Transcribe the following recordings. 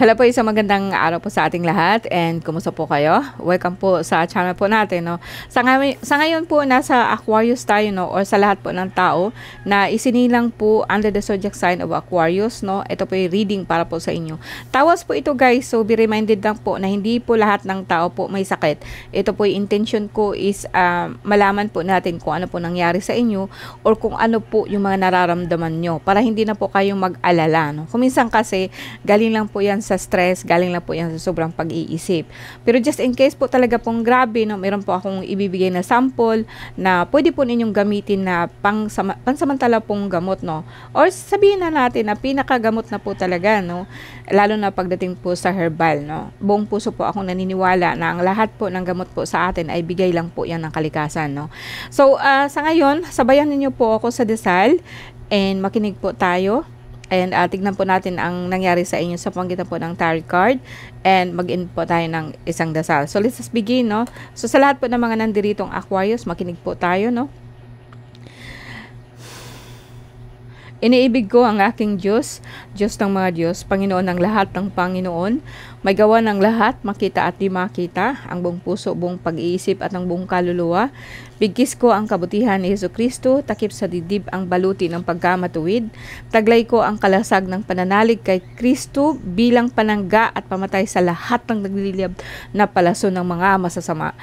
Hello po, isang magandang araw po sa ating lahat and kumusta po kayo? Welcome po sa channel po natin, no. Sa ngayon po nasa Aquarius tayo, no, or sa lahat po ng tao na isinilang po under the zodiac sign of Aquarius, no. Ito po yung reading para po sa inyo. Tawas po ito, guys, so be reminded lang po na hindi po lahat ng tao po may sakit. Ito po yung intention ko is malaman po natin kung ano po nangyari sa inyo or kung ano po yung mga nararamdaman nyo para hindi na po kayong mag-alala, no. Kuminsan kasi galing lang po yan sa stress, galing lang po yan sa sobrang pag-iisip. Pero just in case po talaga pong grabe, no, meron po akong ibibigay na sample na pwede po ninyong gamitin na pansamantala pong gamot, no. Or sabihin na natin na pinakagamot na po talaga, no. Lalo na pagdating po sa herbal, no. Buong puso po akong naniniwala na ang lahat po ng gamot po sa atin ay bigay lang po yan ng kalikasan, no. So, sa ngayon, sabayan niyo po ako sa dasal and makinig po tayo. And tignan po natin ang nangyari sa inyo sa pamamagitan po ng tarot card. And mag-in po tayo ng isang dasal. So let's just begin, no? So sa lahat po ng mga nandiritong Aquarius, makinig po tayo, no? Iniibig ko ang aking Diyos, Diyos ng mga Diyos, Panginoon ng lahat ng Panginoon, may gawa ng lahat, makita at di makita, ang buong puso, buong pag-iisip at ang buong kaluluwa. Bigkis ko ang kabutihan ni Jesucristo, takip sa dibdib ang baluti ng pagkamatuwid. Taglay ko ang kalasag ng pananalig kay Kristo bilang panangga at pamatay sa lahat ng nagliliyab na palaso ng mga masasama.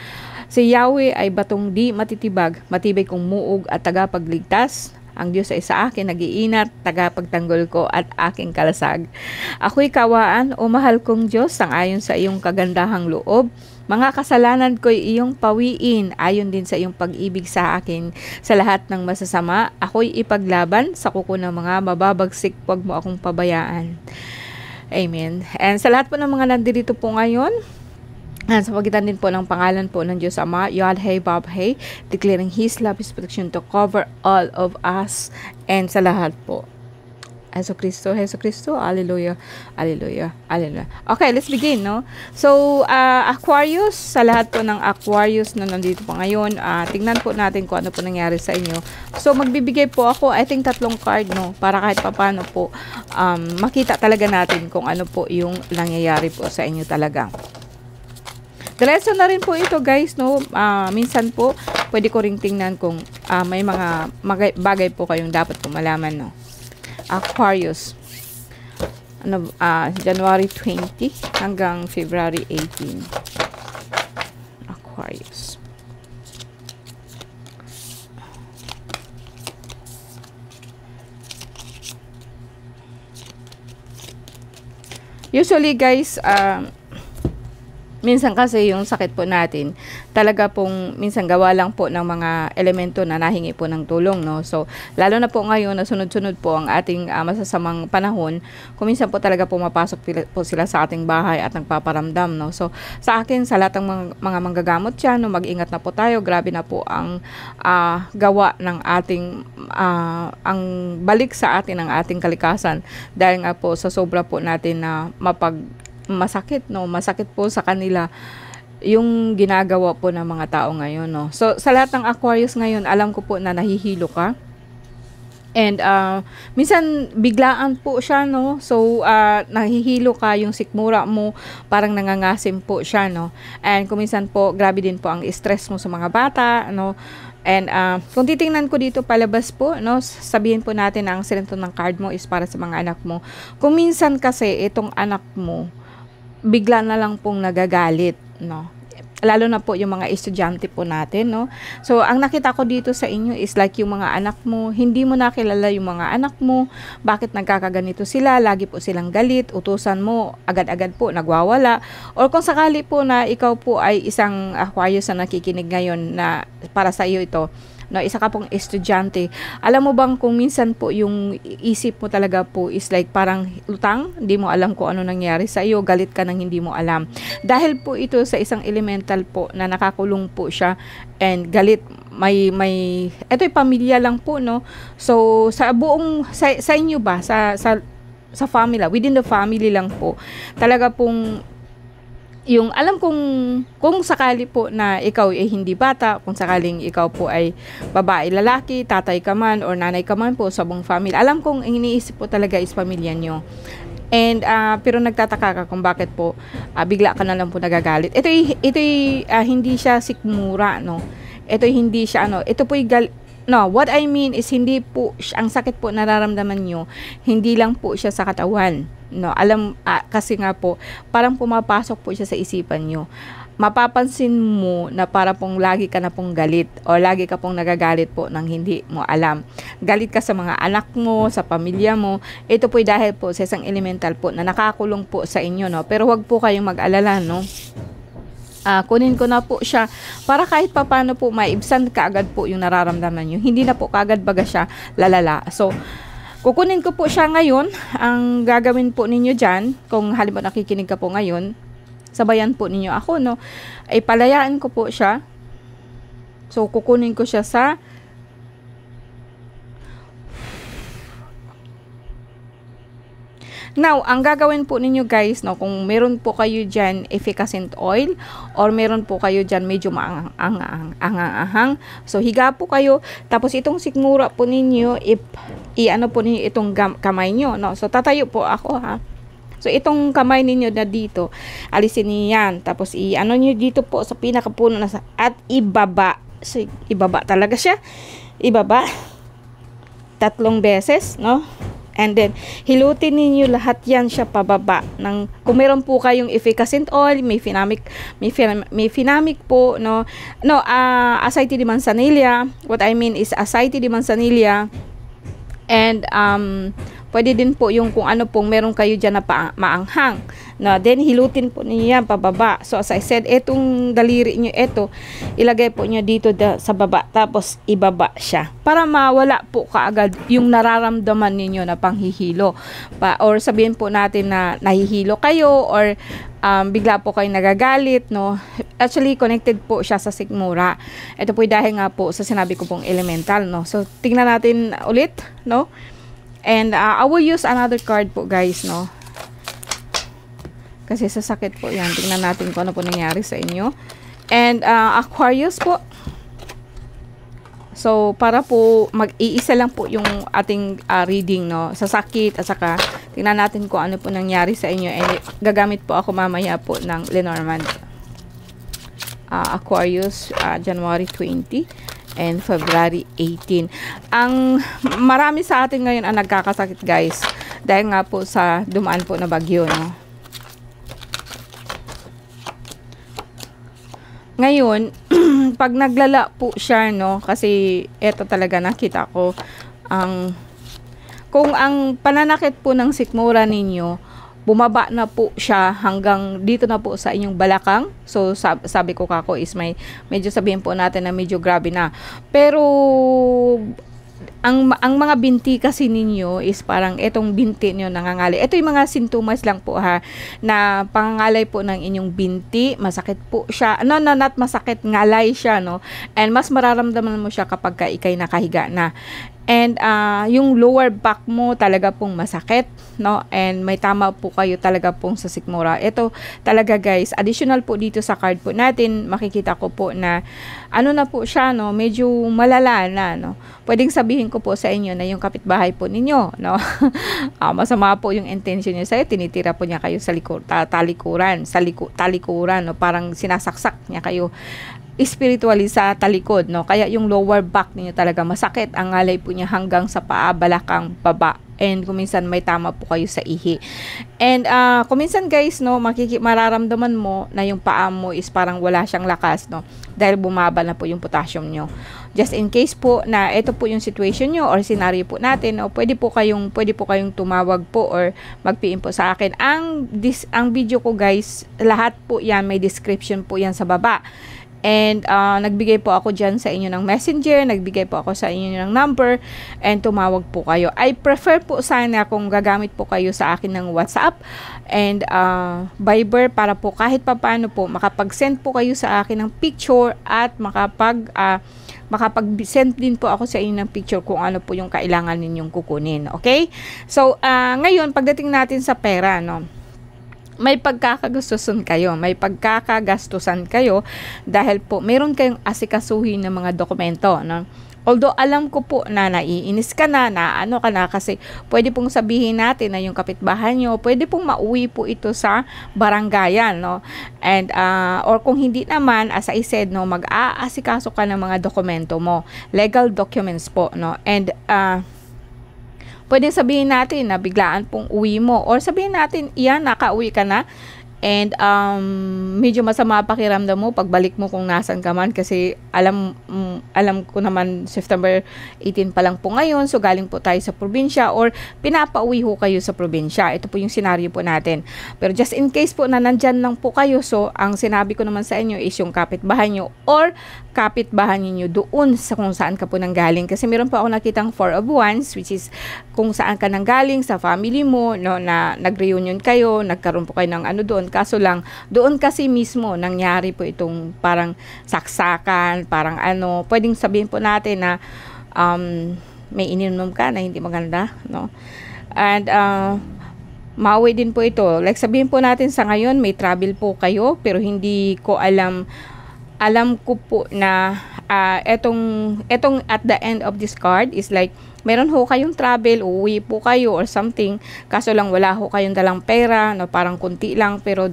Si Yahweh ay batong di matitibag, matibay kong muog at tagapagligtas. Ang Diyos ay sa akin nag-iinat, tagapagtanggol ko at aking kalasag. Ako'y kawaan o mahal kong Diyos, sangayon sa iyong kagandahang loob. Mga kasalanan ko'y iyong pawiin, ayon din sa iyong pag-ibig sa akin. Sa lahat ng masasama, ako'y ipaglaban sa kuko ng mga mababagsik, huwag mo akong pabayaan. Amen. And sa lahat po ng mga nandito po ngayon, sa pagitan din po ng pangalan po ng Diyos Ama, Yod-Heh, Vav-Heh, declaring His love, His protection to cover all of us and sa lahat po. Jesucristo, Hallelujah, Hallelujah, Hallelujah. Okay, let's begin, no? So, Aquarius, sa lahat po ng Aquarius na nandito po ngayon, tingnan po natin kung ano po nangyari sa inyo. So, magbibigay po ako, I think 3 card, no? Para kahit paano po, makita talaga natin kung ano po yung nangyayari po sa inyo talaga. Diretso na rin po ito, guys, no? Minsan po, pwede ko ring tingnan kung may mga bagay po kayong dapat po malaman, no? Aquarius. January 20 hanggang February 18. Aquarius. Usually, guys, minsan kasi yung sakit po natin, talaga pong minsan gawa lang po ng mga elemento na nahingi po ng tulong, no? So, lalo na po ngayon na sunod-sunod po ang ating masasamang panahon, kung minsan po talaga pumapasok po sila sa ating bahay at nagpaparamdam, no? So, sa akin, sa lahat ng mga manggagamot dyan, no, mag-ingat na po tayo. Grabe na po ang gawa ng ating, ang balik sa atin ng ating kalikasan. Dahil nga po sa sobra po natin na masakit, no? Masakit po sa kanila yung ginagawa po ng mga tao ngayon, no? So, sa lahat ng Aquarius ngayon, alam ko po na nahihilo ka. And, minsan, biglaan po siya, no? So, nahihilo ka, yung sikmura mo, parang nangangasim po siya, no? And, kuminsan po, grabe din po ang stress mo sa mga bata, no? And, kung titingnan ko dito palabas po, no, sabihin po natin na ang silento ng card mo is para sa mga anak mo. Kung minsan kasi, itong anak mo, bigla na lang pong nagagalit, no? Lalo na po yung mga estudyante po natin, no? So, ang nakita ko dito sa inyo is like yung mga anak mo, hindi mo nakilala yung mga anak mo, bakit nagkakaganito sila, lagi po silang galit, utusan mo, agad-agad po nagwawala, or kung sakali po na ikaw po ay isang Aquarius na nakikinig ngayon na para sa iyo ito, no, isa ka pong estudyante. Alam mo bang kung minsan po yung isip mo talaga po is like parang lutang, hindi mo alam kung ano nangyari sa iyo, galit ka nang hindi mo alam. Dahil po ito sa isang elemental po na nakakulong po siya and galit, ito'y pamilya lang po, no. So sa buong sa inyo ba sa family, within the family lang po. Talaga pong yung alam kung sakali po na ikaw ay hindi bata, kung sakaling ikaw po ay babae, lalaki, tatay ka man or nanay ka man po sa buong family, alam kong iniisip po talaga is pamilya nyo. And pero nagtataka ka kung bakit po bigla ka na lang po nagagalit. Ito'y hindi siya sikmura, no. Ito'y hindi siya ano, ito po'y no, what I mean is hindi po ang sakit po nararamdaman nyo, hindi lang po siya sa katawan, no. Kasi nga po parang pumapasok po siya sa isipan nyo. Mapapansin mo na para pong lagi ka na pong galit o lagi ka pong nagagalit po nang hindi mo alam. Galit ka sa mga anak mo, sa pamilya mo. Ito po'y dahil po sa isang elemental po na nakakulong po sa inyo, no. Pero wag po kayong mag-alala, no. Kunin ko na po siya para kahit papano po maibsan kaagad po yung nararamdaman nyo. Hindi na po kaagad baga siya lalala. So, kukunin ko po siya ngayon. Ang gagawin po ninyo dyan, kung halimbawa nakikinig ka po ngayon, sabayan po ninyo ako, no, ay palayaan ko po siya. So, kukunin ko siya sa now, ang gagawin po ninyo guys, no, kung meron po kayo dyan efficacent oil or meron po kayo dyan medyo maanghang, so higa po kayo, tapos itong sikmura po ninyo, i-ano po ninyo itong kamay nyo, no, so tatayo po ako ha. So itong kamay ninyo na dito, alisin niyo yan, tapos i-ano nyo dito po sa pinakapuno na at ibaba. So ibaba talaga siya, ibaba 3 beses, no. And then, hilutin ninyo lahat yan siya pababa. Kung meron po kayong efficacent oil, may finamic po, no? No, Aceite de Manzanilla. What I mean is Aceite de Manzanilla. And, pwede din po yung kung ano pong meron kayo dyan na maanghang. No, then, hilutin po ninyo yan pababa. So, as I said, etong daliri nyo, ilagay po nyo dito sa baba. Tapos, ibaba siya. Para mawala po kaagad yung nararamdaman ninyo na panghihilo. Or sabihin po natin na nahihilo kayo or bigla po kayo nagagalit, no. Actually, connected po siya sa sikmura. Ito po dahil nga po sa sinabi ko pong elemental, no. So, tingnan natin ulit, no. And I will use another card po guys, no. Kasi sa sakit po yan. Tingnan natin kung ano po nangyari sa inyo. And Aquarius po. So, para po mag-iisa lang po yung ating reading, no. Sa sakit at saka tingnan natin kung ano po nangyari sa inyo. And gagamit po ako mamaya po ng Lenormand. Aquarius, January 20 and February 18. Ang marami sa atin ngayon ang nagkakasakit guys. Dahil nga po sa dumaan po na bagyo, no. Ngayon, pag naglala po siya, no, kasi eto talaga nakita ko, kung ang pananakit po ng sikmura ninyo, bumaba na po siya hanggang dito na po sa inyong balakang. So, sabi ko kako is medyo sabihin po natin na medyo grabe na. Pero, ang mga binti kasi ninyo is parang etong binti nyo nangangalay. Ito yung mga sintomas lang po ha, na pangangalay po ng inyong binti, masakit po siya. No, not masakit, ngalay siya, no. And mas mararamdaman mo siya kapag ikay nakahiga na. And yung lower back mo talaga pong masakit, no? And may tama po kayo talaga pong sa sikmura. Ito talaga guys, additional po dito sa card po natin, makikita ko po na ano na po siya, no? Medyo malala na, no? Pwedeng sabihin ko po sa inyo na yung kapitbahay po ninyo, no? Masama po yung intention niya sa'yo, tinitira po niya kayo sa talikuran, no? Parang sinasaksak niya kayo spiritually sa talikod, no? Kaya yung lower back niyo talaga masakit. Ang ngalay po niya hanggang sa paa, balakang, baba. And kuminsan may tama po kayo sa ihi. And kuminsan guys, no, mararamdaman mo na yung paa mo is parang wala siyang lakas, no? Dahil bumaba na po yung potassium nyo. Just in case po na ito po yung situation nyo or scenario po natin, no, pwede po kayong tumawag po or mag-PM po sa akin. Ang video ko guys, lahat po yan, may description po yan sa baba. And nagbigay po ako dyan sa inyo ng messenger, nagbigay po ako sa inyo ng number, and tumawag po kayo. I prefer po sana kung gagamit po kayo sa akin ng WhatsApp and Viber para po kahit papaano po makapag-send po kayo sa akin ng picture at makapag-send din po ako sa inyo ng picture kung ano po yung kailangan ninyong kukunin. Okay? So, ngayon, pagdating natin sa pera, no? May pagkakagastusan kayo dahil po meron kayong asikasuhin ng mga dokumento, no? Although alam ko po na naiinis ka na, na ano ka na, kasi pwede pong sabihin natin na yung kapitbahay nyo, pwede pong mauwi po ito sa barangayan, no? And, or kung hindi naman, as I said, no, mag-aasikaso ka ng mga dokumento mo, legal documents po, no? And, pwedeng sabihin natin na biglaan pong uwi mo, or sabihin natin, iyan, nakauwi ka na, and medyo masama pakiramdam mo pagbalik mo kung nasan ka man, kasi alam ko naman September 18 pa lang po ngayon, so galing po tayo sa probinsya or pinapauwi ho kayo sa probinsya. Ito po yung scenario po natin. Pero just in case po na nandyan lang po kayo, so ang sinabi ko naman sa inyo is yung kapitbahay nyo or kapitbahay niyo doon sa kung saan ka po nanggaling. Kasi meron po ako nakitang 4 of Wands, which is kung saan ka nanggaling sa family mo, no, na nag-reunion kayo, nagkaroon po kayo ng ano doon. Kaso lang, doon kasi mismo nangyari po itong parang saksakan, parang ano, pwedeng sabihin po natin na may ininom ka na hindi maganda, no? And mauwi din po ito. Like sabihin po natin sa ngayon, may travel po kayo, pero hindi ko alam ko po na etong at the end of this card is like meron ho kayong travel, uuwi po kayo or something, kaso lang wala ho kayong dalang pera, no, parang kunti lang, pero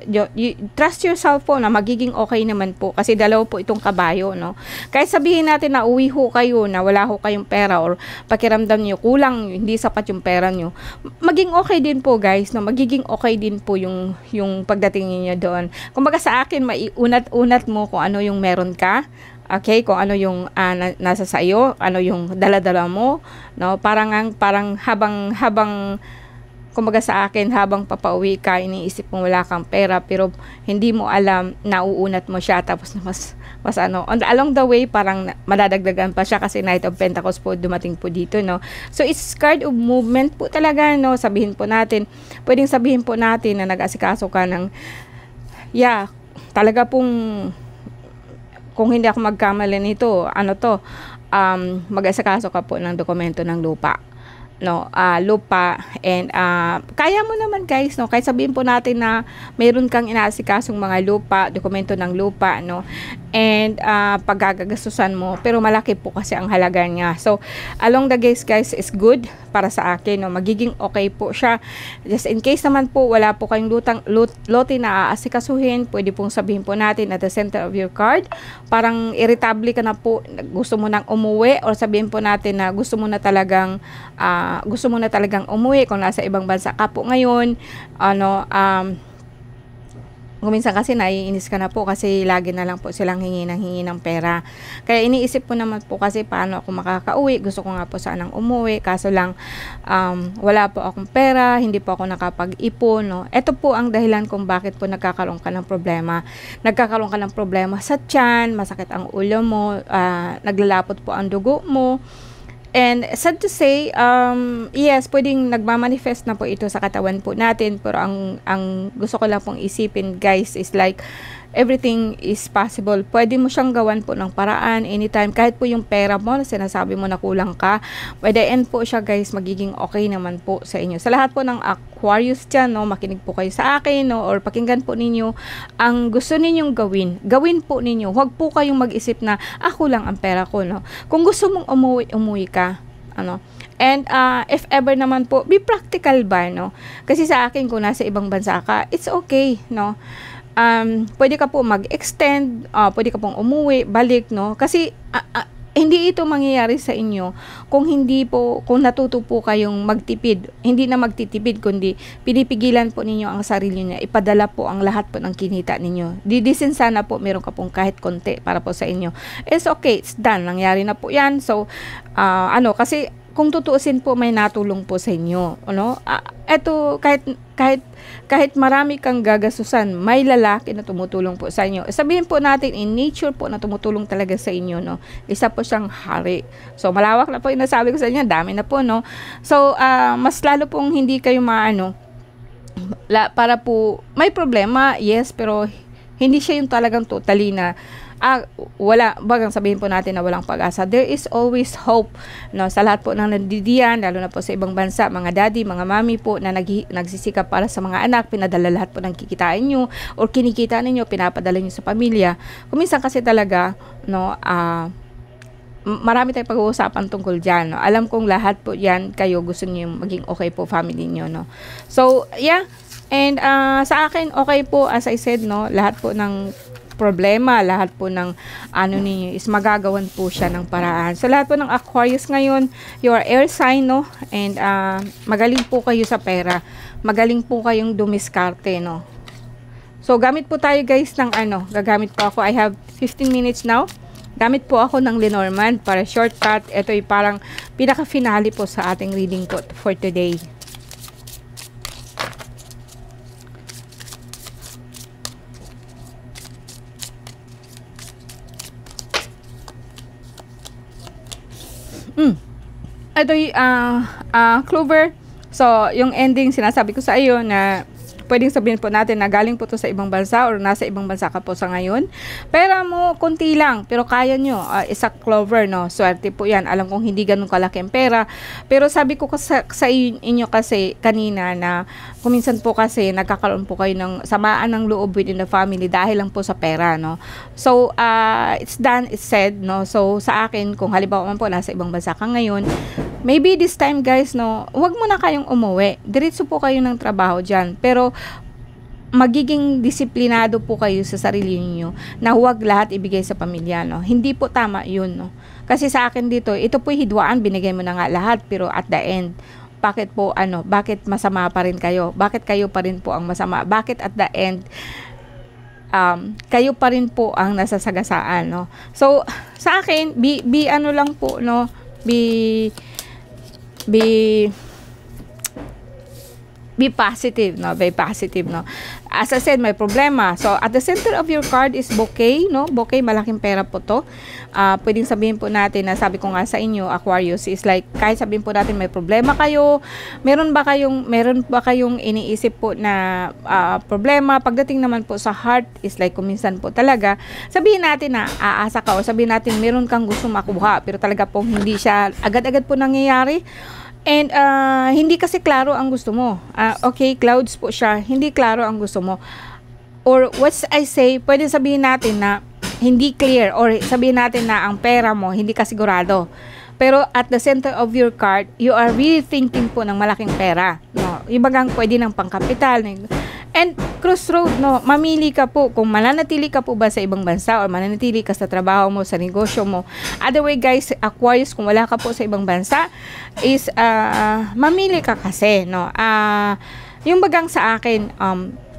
you trust yourself po na magiging okay naman po, kasi dalawa po itong kabayo, no? Kahit sabihin natin na uwi ho kayo na wala ho kayong pera or pakiramdam niyo kulang, hindi sapat yung pera niyo, maging okay din po guys, no? Magiging okay din po yung pagdating niyo doon. Kumbaga sa akin, maiunat-unat mo kung ano yung meron ka. Okay, kung ano yung nasa sa iyo, ano yung dala-dala mo, no? Parang habang kumbaga sa akin, habang papauwi ka, iniisip mo wala kang pera, pero hindi mo alam, nauunat mo siya, tapos mas ano, along the way, parang madadagdagan pa siya, kasi Knight of Pentacles po, dumating po dito, no? So, it's card of movement po talaga, no? Pwedeng sabihin po natin na nag-asikaso ka ng, talaga pong, kung hindi ako magkamali nito, mag-asikaso ka po ng dokumento ng lupa. No, lupa, and kaya mo naman guys, no, kahit sabihin po natin na mayroon kang inaasikasong mga lupa, dokumento ng lupa, no, and paggagagastusan mo, pero malaki po kasi ang halaga niya. So along the guys is good para sa akin, no, magiging okay po siya. Just in case naman po wala po kayong lote na aasikasuhin, pwede pong sabihin po natin at the center of your card, parang irritable ka na po, gusto mo nang umuwi, or sabihin po natin na gusto mo na talagang umuwi kung nasa ibang bansa ka po ngayon, minsan kasi naiinis ka na po kasi lagi na lang po silang hingi ng pera. Kaya iniisip po naman po kasi paano ako makakauwi. Gusto ko nga po sanang umuwi, kaso lang wala po akong pera, hindi po ako nakapag-ipon, no? Ito po ang dahilan kung bakit po nagkakaroon ka ng problema. Nagkakaroon ka ng problema sa tiyan, masakit ang ulo mo, naglalapot po ang dugo mo. And sad to say, yes, pwedeng nagmamanifest na po ito sa katawan po natin, pero ang gusto ko lang pong isipin guys is like, everything is possible. Pwede mo siyang gawan po ng paraan anytime, kahit po yung pera mo, sinasabi mo na kulang ka, by the end po siya guys, magiging okay naman po sa inyo. Sa lahat po ng Aquarius dyan, no, makinig po kayo sa akin, no, or pakinggan po ninyo ang gusto ninyong gawin po ninyo. Huwag po kayong mag-isip na kulang ang pera ko, no. Kung gusto mong umuwi ka, ano. And if ever naman po, be practical ba, no? Kasi sa akin, kung nasa ibang bansa ka, it's okay, no. Pwede ka po mag-extend, pwede ka pong umuwi, balik, no? Kasi hindi ito mangyayari sa inyo kung natuto po kayong magtipid. Hindi na magtitipid, kundi pinipigilan po ninyo ang sarili niya, ipadala po ang lahat po ng kinita ninyo. Didisin sana po meron ka pong kahit konti para po sa inyo. It's okay, it's done, nangyari na po yan. So kasi kung tutuusin po, may natulong po sa inyo, ano? Eto, kahit marami kang gagasusan, may lalaki na tumutulong po sa inyo. Sabihin po natin, in nature po na tumutulong talaga sa inyo, no? Isa po siyang hari. So, malawak na po yung nasabi ko sa inyo, dami na po, no? So, mas lalo pong hindi kayo para po, may problema, yes, pero hindi siya yung talagang totally na bagang sabihin po natin na walang pag-asa. There is always hope, no, sa lahat po ng nandidiyan, lalo na po sa ibang bansa, mga daddy, mga mami po na nagsisikap para sa mga anak, pinadala lahat po ng kikitain nyo or kinikita ninyo, pinapadala nyo sa pamilya. Kuminsan kasi talaga, no, marami tayong pag-uusapan tungkol dyan, no? Alam kong lahat po yan, kayo gusto niyo maging okay po family niyo, no? So, yeah. And sa akin, okay po, as I said, no? Lahat po ng problema, lahat po ng ano ninyo is magagawan po siya ng paraan. So, lahat po ng Aquarius ngayon, you are air sign, no? And magaling po kayo sa pera. Magaling po kayong dumiskarte, no? So, gamit po tayo guys ng ano, gagamit po ako. I have 15 minutes now. Gamit po ako ng Lenormand para shortcut. Ito ay parang pinaka-finale po sa ating reading po for today. Ito ay Clover. So, yung ending sinasabi ko sa iyo na pwedeng sabihin po natin na galing po to sa ibang bansa or nasa ibang bansa ka po sa ngayon. Pera mo, konti lang, pero kaya nyo. Isa Clover, no? Swerte po yan. Alam kong hindi ganun kalaki ang pera. Pero sabi ko sa inyo kasi kanina na kuminsan po kasi nagkakaroon po kayo ng samaan ng loob within the family dahil lang po sa pera, no? So, it's done, it's said, no? So, sa akin, kung halimbawa man po nasa ibang bansa ka ngayon, maybe this time guys, no, wag mo na kayong umuwi. Diretso po kayo ng trabaho dyan. Pero, magiging disiplinado po kayo sa sarili niyo na huwag lahat ibigay sa pamilya, no? Hindi po tama yun, no? Kasi sa akin dito, ito po hidwaan, binigay mo na nga lahat, pero at the end, bakit po, bakit masama pa rin kayo? Bakit kayo pa rin po ang masama? Bakit at the end, kayo pa rin po ang nasasagasaan, no? So, sa akin, ano lang po, no? Be positive, no? Be positive, no? As I said, may problema. So, at the center of your card is bouquet, no? Bouquet, malaking pera po to. Pwedeng sabihin po natin na sabi ko nga sa inyo, Aquarius, is like, kahit sabihin po natin may problema kayo, meron ba kayong iniisip po na problema? Pagdating naman po sa heart, is like, kuminsan po talaga, sabihin natin na aasa ka o sabihin natin meron kang gusto makuha, pero talaga pong hindi siya agad-agad po nangyayari. And hindi kasi klaro ang gusto mo. Okay, clouds po siya. Hindi klaro ang gusto mo. Or what I say, pwede sabihin natin na hindi clear or sabihin natin na ang pera mo hindi ka sigurado. Pero at the center of your card, you are really thinking po ng malaking pera, no? Ibagang pwede ng pangkapital. And crossroad, no, mamili ka po kung mananatili ka po ba sa ibang bansa o mananatili ka sa trabaho mo, sa negosyo mo. Other way guys, Aquarius, kung wala ka po sa ibang bansa, is mamili ka kasi, no. Yung bagang sa akin,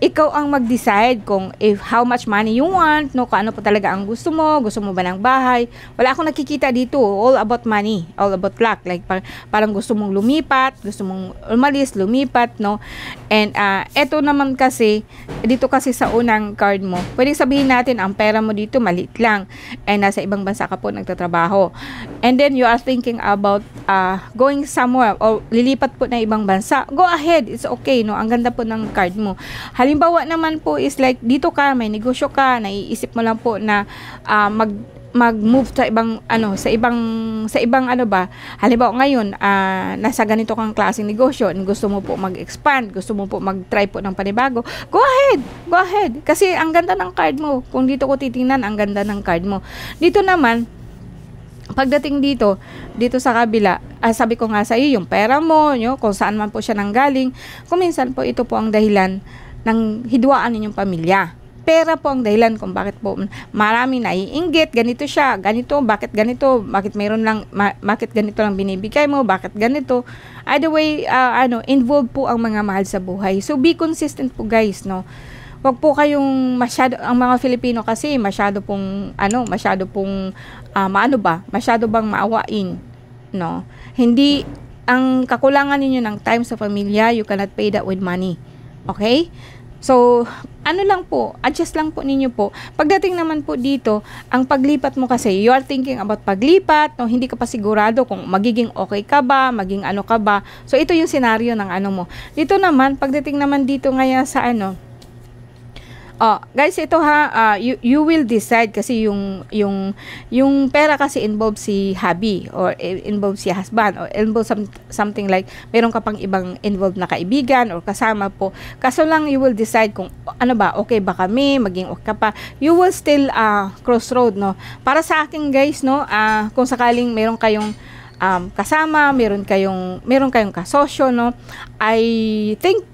ikaw ang mag-decide kung how much money you want, no, kung ano po talaga ang gusto mo ba ng bahay. Wala akong nakikita dito, all about money, all about luck, like parang gusto mong lumipat, gusto mong umalis, lumipat, no. And eto naman kasi, dito kasi sa unang card mo, pwedeng sabihin natin, ang pera mo dito maliit lang, and nasa ibang bansa ka po nagtatrabaho. And then you are thinking about going somewhere, or lilipat po na ibang bansa. Go ahead, it's okay, no. Ang ganda po ng card mo. Halimbawa naman po is like, dito ka, may negosyo ka, naiisip mo lang po na mag-move sa ibang ano ba. Halimbawa ngayon, nasa ganito kang klaseng negosyo, gusto mo po mag-expand, gusto mo po mag-try po ng panibago, go ahead. Kasi ang ganda ng card mo. Kung dito ko titingnan, ang ganda ng card mo. Dito naman, pagdating dito sa kabila, sabi ko nga sa iyo, yung pera mo, kung saan man po siya nanggaling, kuminsan po ito po ang dahilan ng hidwaan ninyong pamilya. Pera po ang dahilan kung bakit po marami naiinggit, ganito siya, ganito, bakit ganito lang binibigay mo, bakit ganito. Either way, involved po ang mga mahal sa buhay. So, be consistent po guys, no. Wag po kayong ang mga Filipino kasi masyado pong masyado bang maawain, no? Hindi, ang kakulangan ninyo ng time sa pamilya, you cannot pay that with money. Okay? So, adjust lang po ninyo po. Pagdating naman po dito, ang paglipat mo kasi, you are thinking about paglipat, no? Hindi ka pa sigurado kung magiging okay ka ba, maging ano ka ba. So, ito yung senaryo ng ano mo. Dito naman, pagdating naman dito ngayon sa Oh, guys, ito ha, you will decide kasi yung pera kasi involve si hubby or involve si husband or involve something like meron ka pang ibang involved na kaibigan or kasama po. Kaso lang you will decide kung ano ba, okay ba kami, maging okay ka pa. You will still crossroad, no. Para sa akin, guys, no, kung sakaling meron kayong kasama, meron kayong kasosyo, no, I think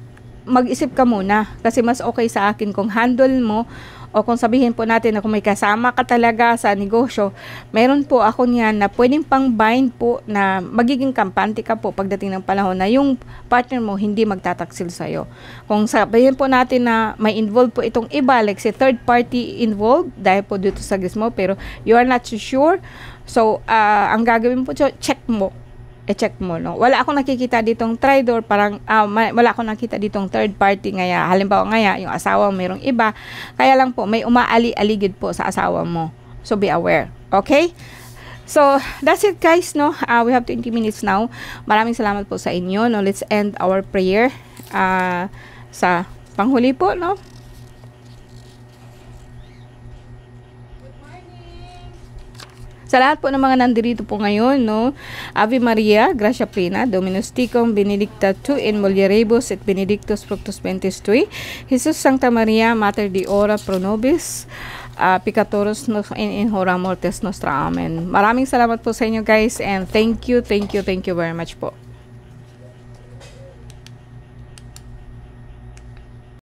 mag-isip ka muna kasi mas okay sa akin kung handle mo o kung sabihin po natin na kung may kasama ka talaga sa negosyo, meron po ako niyan na pwedeng pang bind po na magiging kampante ka po pagdating ng panahon na yung partner mo hindi magtataksil sa'yo. Kung sabihin po natin na may involved po itong iba, like si third party involved dahil po dito sa gizmo pero you are not so sure, so ang gagawin po, check mo, i-check mo, no? Wala akong nakikita ditong traitor, parang wala akong nakita ditong third party ngaya. Halimbawa ngaya, yung asawa mo mayroong iba, kaya lang po may umaali-aligid po sa asawa mo. So be aware. Okay? So that's it, guys, no? We have 20 minutes now. Maraming salamat po sa inyo, no? Let's end our prayer sa panghuli po, no? Sa lahat po ng mga nandirito po ngayon, no? Ave Maria, Gracia Plena, Dominus Tecum, Benedicta tu in mulieribus et benedictus fructus ventris tui. Jesus Sancta Maria, Mater Dei ora pro nobis, peccatorus in hora mortis nostra. Amen. Maraming salamat po sa inyo, guys, and thank you very much po.